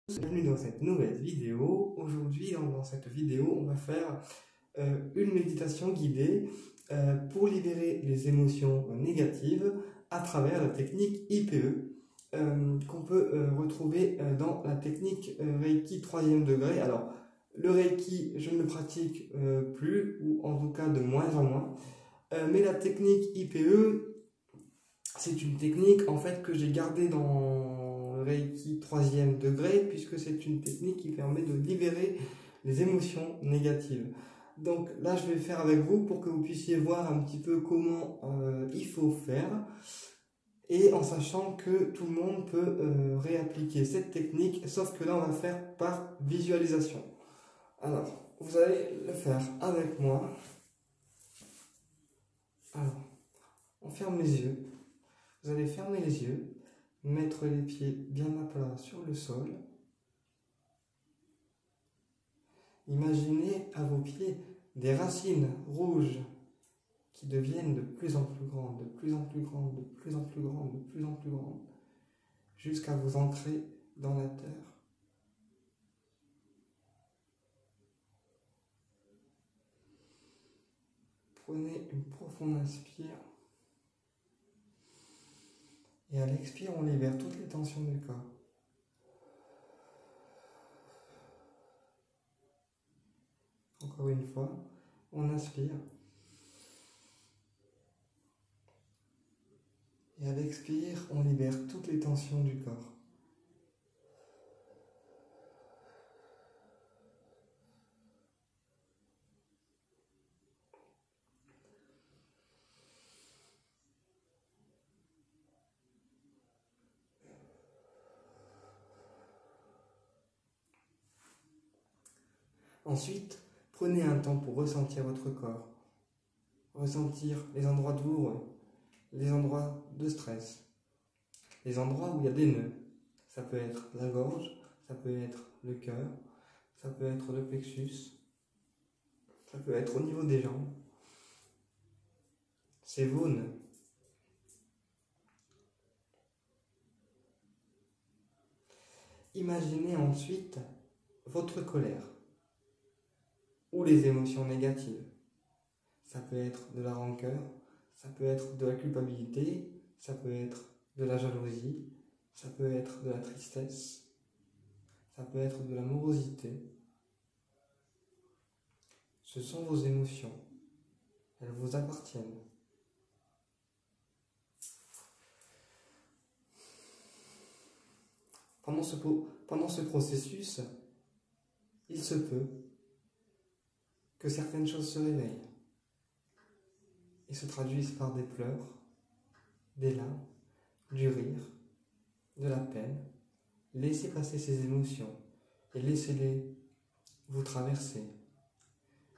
Bienvenue dans cette nouvelle vidéo. Aujourd'hui, dans cette vidéo, on va faire une méditation guidée pour libérer les émotions négatives à travers la technique IPE qu'on peut retrouver dans la technique Reiki 3e degré. Alors, le Reiki, je ne le pratique plus, ou en tout cas de moins en moins. Mais la technique IPE, c'est une technique en fait que j'ai gardée dans le Reiki 3e degré, puisque c'est une technique qui permet de libérer les émotions négatives. Donc là, je vais faire avec vous pour que vous puissiez voir un petit peu comment il faut faire, et en sachant que tout le monde peut réappliquer cette technique, sauf que là, on va faire par visualisation. Alors, vous allez le faire avec moi. Alors, on ferme les yeux. Vous allez fermer les yeux, mettre les pieds bien à plat sur le sol. Imaginez à vos pieds des racines rouges qui deviennent de plus en plus grandes, de plus en plus grandes, de plus en plus grandes, de plus en plus grandes, jusqu'à vous ancrer dans la terre. Prenez une profonde inspire. Et à l'expire, on libère toutes les tensions du corps. Encore une fois, on inspire. Et à l'expire, on libère toutes les tensions du corps. Ensuite, prenez un temps pour ressentir votre corps. Ressentir les endroits douloureux, les endroits de stress, les endroits où il y a des nœuds. Ça peut être la gorge, ça peut être le cœur, ça peut être le plexus, ça peut être au niveau des jambes. C'est vos nœuds. Imaginez ensuite votre colère ou les émotions négatives. Ça peut être de la rancœur, ça peut être de la culpabilité, ça peut être de la jalousie, ça peut être de la tristesse, ça peut être de la morosité. Ce sont vos émotions. Elles vous appartiennent. Pendant ce processus, il se peut que certaines choses se réveillent et se traduisent par des pleurs, des larmes, du rire, de la peine. Laissez passer ces émotions et laissez-les vous traverser.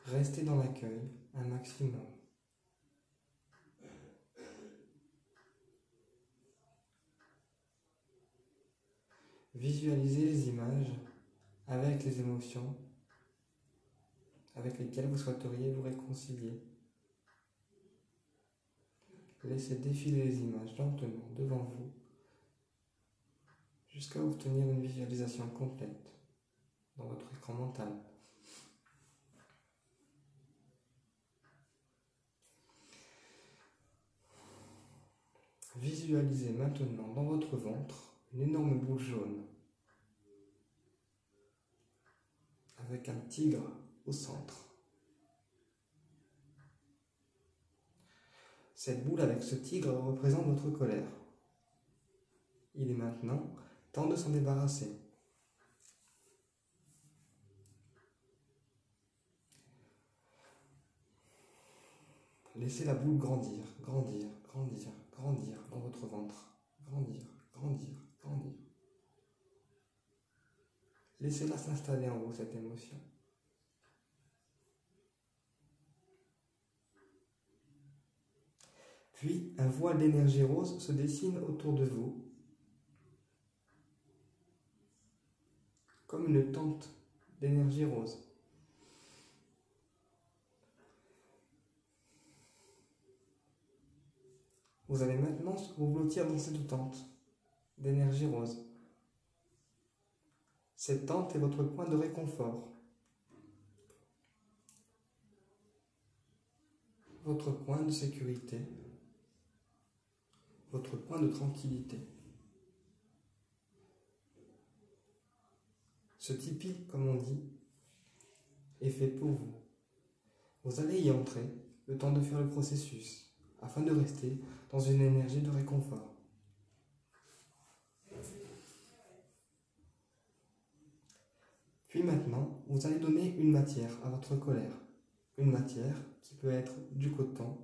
Restez dans l'accueil un maximum. Visualisez les images avec les émotions avec lesquelles vous souhaiteriez vous réconcilier. Laissez défiler les images lentement devant vous jusqu'à obtenir une visualisation complète dans votre écran mental. Visualisez maintenant dans votre ventre une énorme boule jaune avec un tigre au centre. Cette boule avec ce tigre représente votre colère. Il est maintenant temps de s'en débarrasser. Laissez la boule grandir, grandir, grandir, grandir dans votre ventre. Grandir, grandir, grandir. Laissez-la s'installer en vous, cette émotion. Puis, un voile d'énergie rose se dessine autour de vous, comme une tente d'énergie rose. Vous allez maintenant vous blottir dans cette tente d'énergie rose. Cette tente est votre point de réconfort, votre point de sécurité, votre point de tranquillité. Ce tipi, comme on dit, est fait pour vous. Vous allez y entrer le temps de faire le processus, afin de rester dans une énergie de réconfort. Puis maintenant, vous allez donner une matière à votre colère. Une matière qui peut être du coton,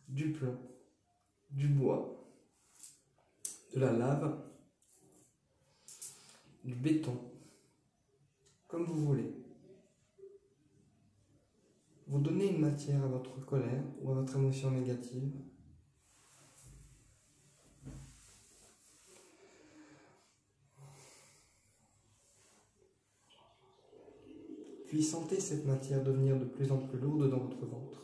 du plomb, du bois, de la lave, du béton, comme vous voulez. Vous donnez une matière à votre colère ou à votre émotion négative. Puis sentez cette matière devenir de plus en plus lourde dans votre ventre.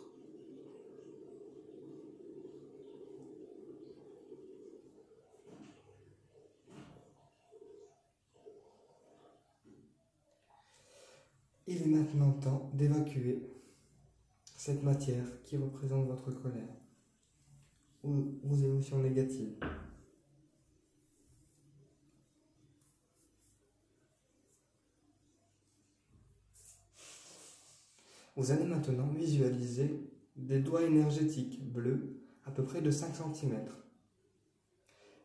Il est maintenant temps d'évacuer cette matière qui représente votre colère ou vos émotions négatives. Vous allez maintenant visualiser des doigts énergétiques bleus à peu près de 5 cm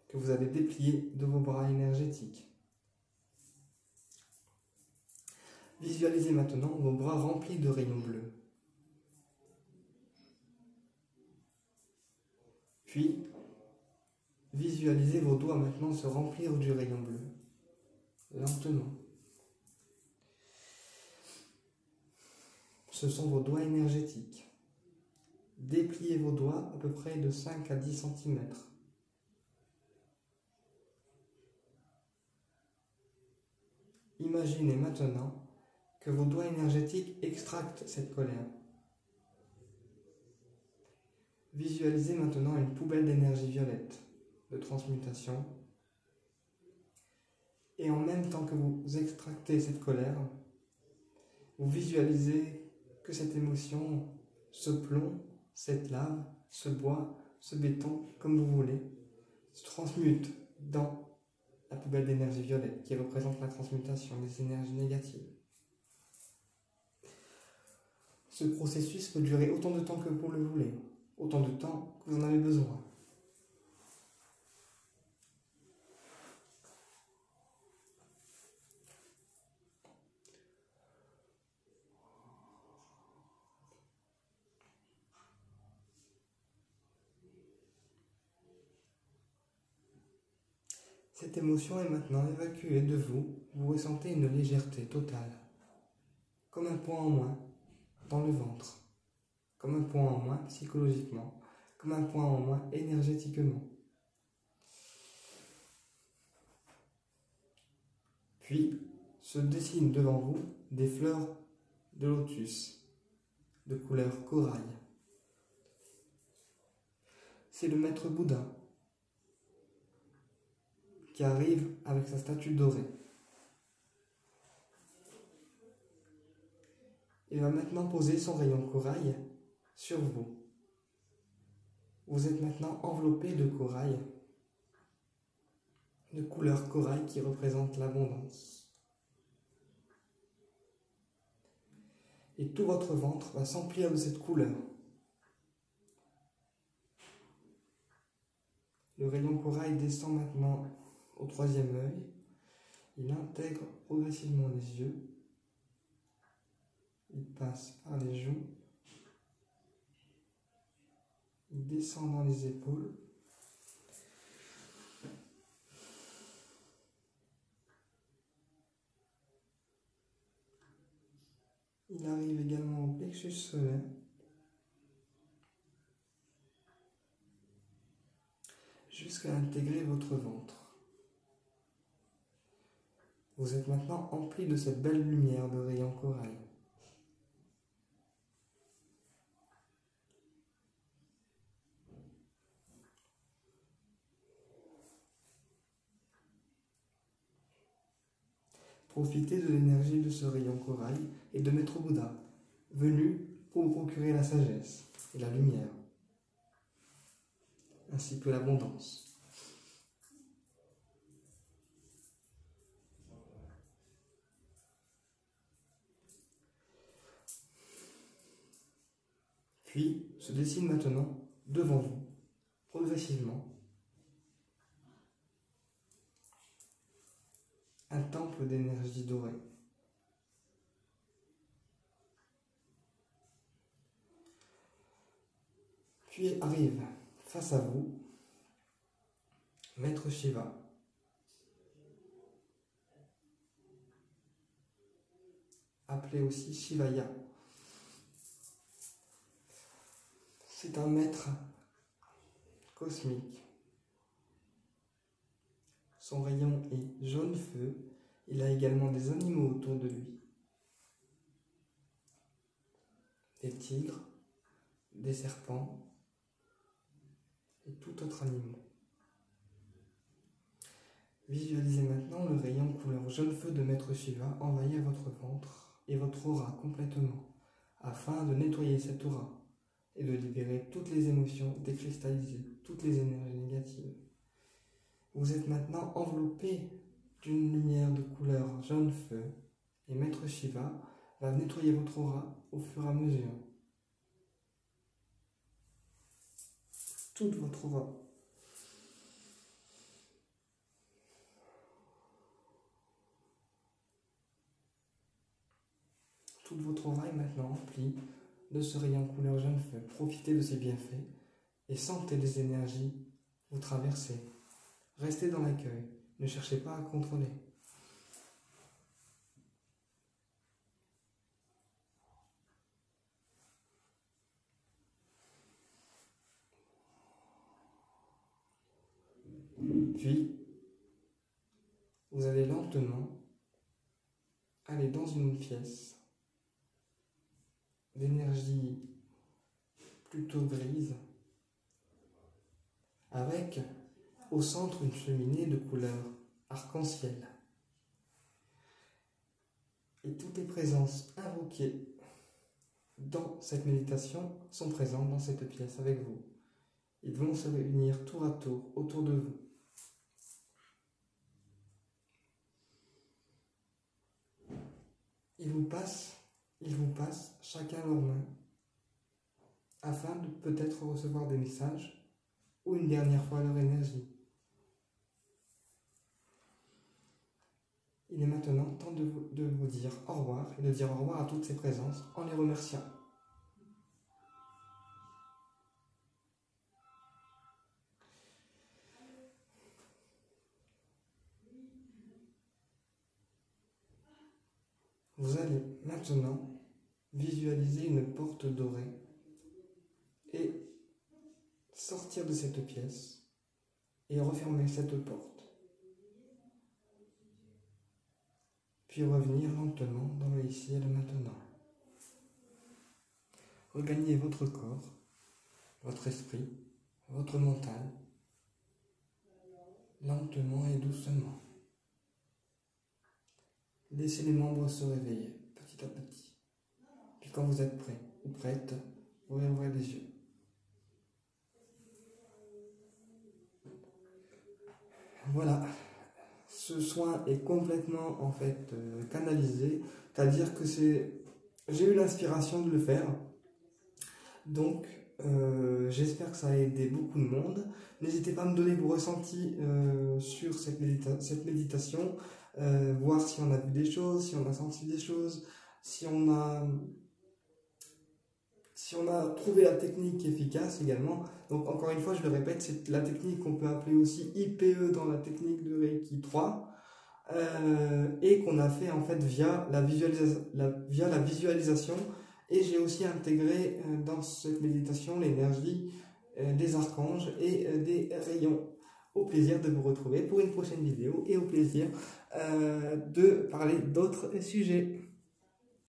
que vous allez déplier de vos bras énergétiques. Visualisez maintenant vos bras remplis de rayons bleus. Puis, visualisez vos doigts maintenant se remplir du rayon bleu, lentement. Ce sont vos doigts énergétiques. Dépliez vos doigts à peu près de 5 à 10 cm. Imaginez maintenant que vos doigts énergétiques extractent cette colère. Visualisez maintenant une poubelle d'énergie violette de transmutation. Et en même temps que vous extractez cette colère, vous visualisez que cette émotion, ce plomb, cette lave, ce bois, ce béton, comme vous voulez, se transmute dans la poubelle d'énergie violette qui représente la transmutation des énergies négatives. Ce processus peut durer autant de temps que vous le voulez, autant de temps que vous en avez besoin. Cette émotion est maintenant évacuée de vous. Vous ressentez une légèreté totale, comme un poids en moins dans le ventre, comme un poids en moins psychologiquement, comme un poids en moins énergétiquement. Puis se dessinent devant vous des fleurs de lotus de couleur corail. C'est le maître Bouddha qui arrive avec sa statue dorée. Il va maintenant poser son rayon corail sur vous. Vous êtes maintenant enveloppé de corail, de couleur corail qui représente l'abondance. Et tout votre ventre va s'emplir de cette couleur. Le rayon corail descend maintenant au troisième œil. Il intègre progressivement les yeux. Il passe par les joues. Il descend dans les épaules. Il arrive également au plexus solaire. Jusqu'à intégrer votre ventre. Vous êtes maintenant empli de cette belle lumière de rayon corail. Profitez de l'énergie de ce rayon corail et de Maître Bouddha, venu pour vous procurer la sagesse et la lumière, ainsi que l'abondance. Puis se dessine maintenant devant vous, progressivement, un temple d'énergie dorée. Puis arrive face à vous Maître Shiva, appelé aussi Shivaya. C'est un maître cosmique. Son rayon est jaune feu. Il a également des animaux autour de lui. Des tigres, des serpents et tout autre animal. Visualisez maintenant le rayon couleur jaune feu de Maître Shiva envahir votre ventre et votre aura complètement, afin de nettoyer cette aura et de libérer toutes les émotions, décristalliser toutes les énergies négatives. Vous êtes maintenant enveloppé d'une lumière de couleur jaune feu et Maître Shiva va nettoyer votre aura au fur et à mesure. Toute votre aura. Toute votre aura est maintenant remplie de ce rayon couleur jaune feu. Profitez de ses bienfaits et sentez les énergies vous traverser. Restez dans l'accueil, ne cherchez pas à contrôler. Puis, vous allez lentement aller dans une pièce d'énergie plutôt grise, avec au centre une cheminée de couleur arc-en-ciel. Et toutes les présences invoquées dans cette méditation sont présentes dans cette pièce avec vous. Ils vont se réunir tour à tour autour de vous. Ils vous passent chacun leurs mains afin de peut-être recevoir des messages ou une dernière fois leur énergie. Il est maintenant temps de vous dire au revoir et de dire au revoir à toutes ces présences en les remerciant. Vous allez maintenant visualiser une porte dorée et sortir de cette pièce et refermer cette porte. Puis revenir lentement dans le ici et le maintenant. Regagnez votre corps, votre esprit, votre mental, lentement et doucement. Laissez les membres se réveiller petit à petit. Puis quand vous êtes prêt ou prête, vous ouvrez les yeux. Voilà, ce soin est complètement en fait canalisé, c'est-à-dire que j'ai eu l'inspiration de le faire, donc j'espère que ça a aidé beaucoup de monde. N'hésitez pas à me donner vos ressentis sur cette méditation, voir si on a vu des choses, si on a senti des choses, si on a trouvé la technique efficace également. Donc encore une fois, je le répète, c'est la technique qu'on peut appeler aussi IPE dans la technique de Reiki 3 et qu'on a fait en fait via la visualisation. Et j'ai aussi intégré dans cette méditation l'énergie des archanges et des rayons. Au plaisir de vous retrouver pour une prochaine vidéo et au plaisir de parler d'autres sujets.